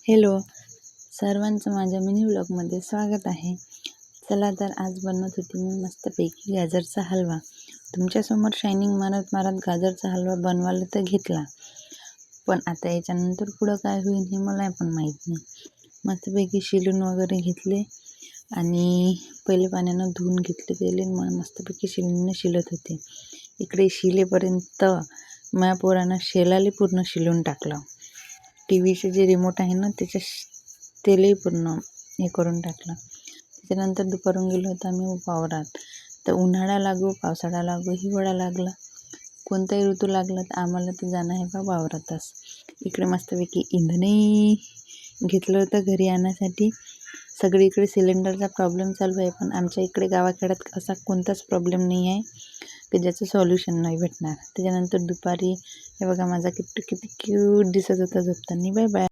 Hello सर्वांचं माझ्या mini व्लॉगमध्ये स्वागत आहे. चला तर आज बनवत होती मी मस्तपैकी गाजरचा हलवा. तुमच्यासमोर शायनिंग मारत मारत गाजरचा हलवा बनवायला तर घेतला, पण आता याच्यानंतर पुढं काय होईल हे मला पण माहीत नाही. मस्तपैकी शिलून वगैरे घेतले आणि पहिले पाण्यानं धुवून घेतले गेले. मग मस्तपैकी शिलून शिलत होते. इकडे शिलेपर्यंत माझ्या पोरानं शेलाले पूर्ण शिलून टाकलं. टी व्हीचे जे रिमोट आहे ना त्याच्या तेलही पूर्ण हे करून टाकलं. त्याच्यानंतर दुपारून गेलो होतो आम्ही वावरात. तर उन्हाळा लागो पावसाळा लागो हिवाळा लागला कोणताही ऋतू लागला तर आम्हाला तर जाणं आहे बा वावरातच. इकडे मस्तपैकी इंधनही घेतलं होतं घरी आणण्यासाठी. सगळीकडे सिलेंडरचा प्रॉब्लेम चालू आहे, पण आमच्या इकडे गावाखेड्यात असा कोणताच प्रॉब्लेम नाही आहे की ज्याचं सॉल्युशन नाही भेटणार. त्याच्यानंतर दुपारी हे बघा माझा किती क्यूट दिसत होता झोपताना. Bye bye.